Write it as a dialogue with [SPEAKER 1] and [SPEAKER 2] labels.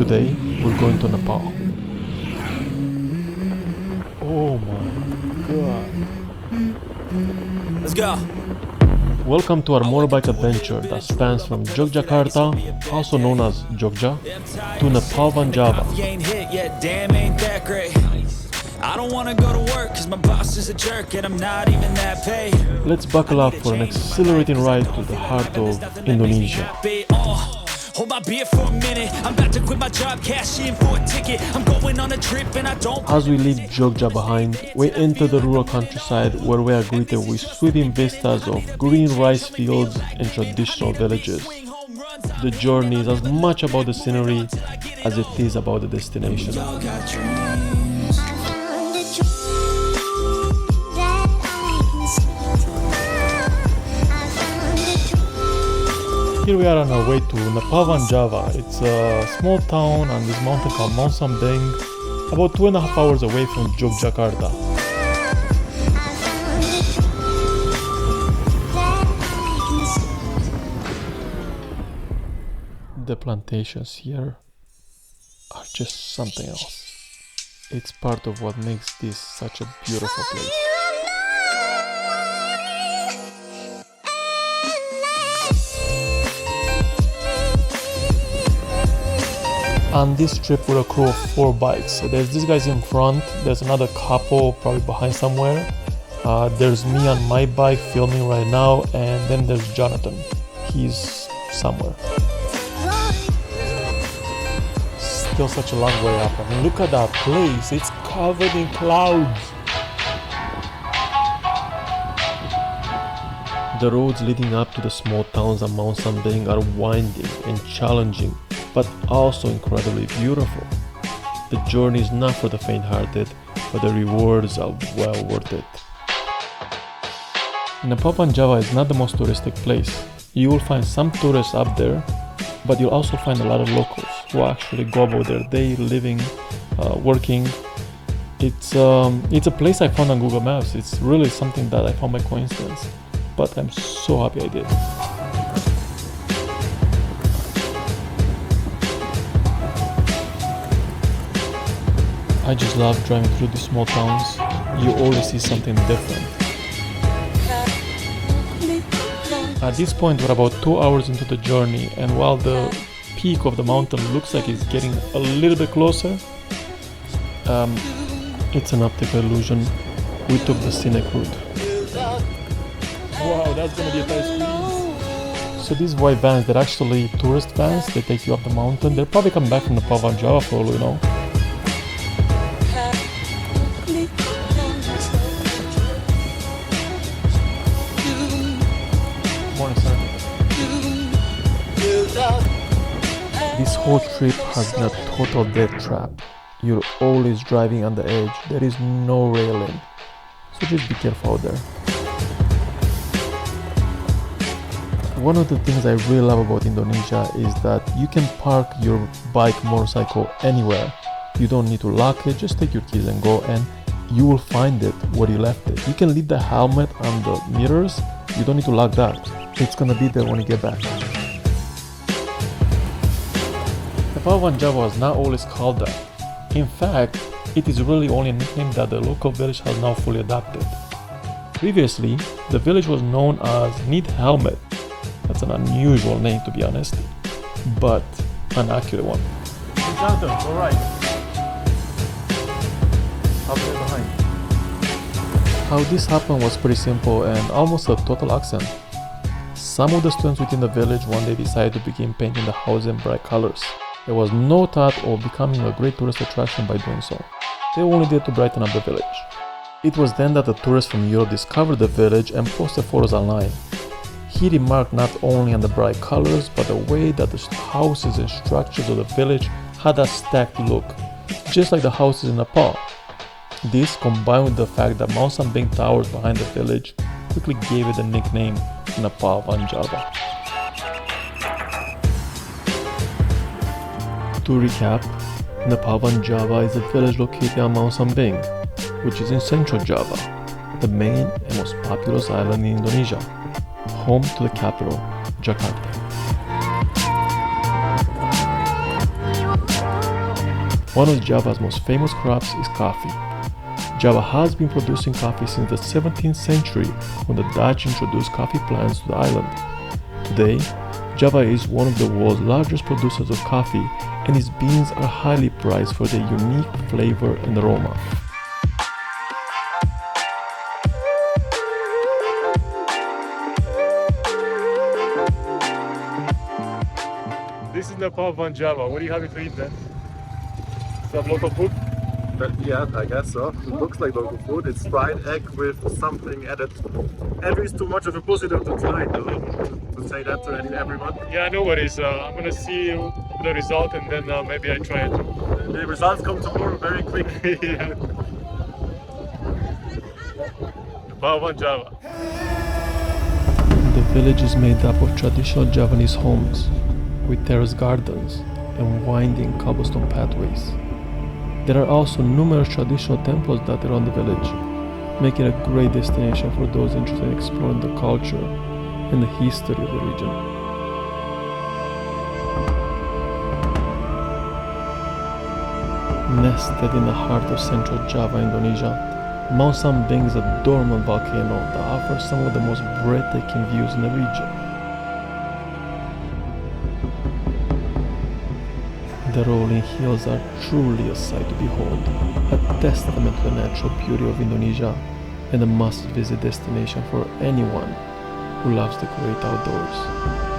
[SPEAKER 1] today we're going to Nepal. Oh my god.
[SPEAKER 2] Let's go.
[SPEAKER 1] Welcome to our motorbike adventure that spans from Yogyakarta, also known as Jogja, to Nepal Vanjava.
[SPEAKER 2] You ain't hit yet, damn, ain't that great. I don't wanna go to work cause my boss is a jerk and I'm not even that paid.
[SPEAKER 1] Let's buckle up for an exhilarating ride to the heart of Indonesia.
[SPEAKER 2] Hold my beer for a minute. I'm about to quit my job, cash in for a ticket. I'm going on a trip and I don't.
[SPEAKER 1] As we leave Jogja behind, we enter the rural countryside where we are greeted with sweeping vistas of green rice fields and traditional villages. The journey is as much about the scenery as it is about the destination. Here we are on our way to Nepal Vanjava. It's a small town on this mountain called Mount Sambeng, about 2.5 hours away from Yogyakarta. The plantations here are just something else. It's part of what makes this such a beautiful place. On this trip we're a crew of 4 bikes. There's these guys in front, there's another couple probably behind somewhere. There's me on my bike filming right now, and then there's Jonathan. He's somewhere. Still such a long way up. I mean, look at that place, it's covered in clouds. The roads leading up to the small towns on Mount Sambeng are winding and challenging, but also incredibly beautiful. The journey is not for the faint-hearted, but the rewards are well worth it. Nepal Vanjava is not the most touristic place. You will find some tourists up there, but you'll also find a lot of locals who actually go about their day living, working. It's a place I found on Google Maps. It's really something that I found by coincidence, but I'm so happy I did. I just love driving through these small towns. You always see something different. At this point we're about 2 hours into the journey, and while the peak of the mountain looks like it's getting a little bit closer, it's an optical illusion. We took the scenic route. Wow, that's gonna be a tight squeeze. So these white vans, they're actually tourist vans. They take you up the mountain. They're probably coming back from Nepal Vanjava for all we know. This whole trip has been a total death trap. You're always driving on the edge. There is no railing. So just be careful out there. One of the things I really love about Indonesia is that you can park your bike, motorcycle anywhere. You don't need to lock it, just take your keys and go, and you will find it where you left it. You can leave the helmet on the mirrors. You don't need to lock that. It's gonna be there when you get back. Nepal Vanjava was not always called that. In fact, it is really only a nickname that the local village has now fully adopted. Previously, the village was known as Need Helmet. That's an unusual name, to be honest, but an accurate one. Hey Jonathan, alright. I'll be behind. How this happened was pretty simple and almost a total accident. Some of the students within the village one day decided to begin painting the house in bright colors. There was no thought of becoming a great tourist attraction by doing so. They only did to brighten up the village. It was then that the tourists from Europe discovered the village and posted photos online. He remarked not only on the bright colors, but the way that the houses and structures of the village had a stacked look, just like the houses in Nepal. This, combined with the fact that Mount Sambeng towers behind the village, quickly gave it the nickname Nepal Vanjava. To recap, Nepal Vanjava is a village located on Mount Sambeng, which is in central Java, the main and most populous island in Indonesia, home to the capital, Jakarta. One of Java's most famous crops is coffee. Java has been producing coffee since the 17th century when the Dutch introduced coffee plants to the island. Today, Java is one of the world's largest producers of coffee, and its beans are highly prized for their unique flavor and aroma. This is Nepal van Java. What are you having to eat then? Some local food?
[SPEAKER 3] Yeah, I guess so. It looks like local food. It's fried egg with something added. Andrew is too much of a pussy to try it, to say that to everyone.
[SPEAKER 1] Yeah, no worries. I'm gonna see the result and then maybe I try it.
[SPEAKER 3] The results come tomorrow very quick.
[SPEAKER 1] Yeah. Nepal van Java. The village is made up of traditional Javanese homes with terrace gardens and winding cobblestone pathways. There are also numerous traditional temples dotted around the village, making it a great destination for those interested in exploring the culture and the history of the region. Nested in the heart of central Java, Indonesia, Mount Sambing is a dormant volcano that offers some of the most breathtaking views in the region. The rolling hills are truly a sight to behold, a testament to the natural beauty of Indonesia and a must-visit destination for anyone who loves the great outdoors.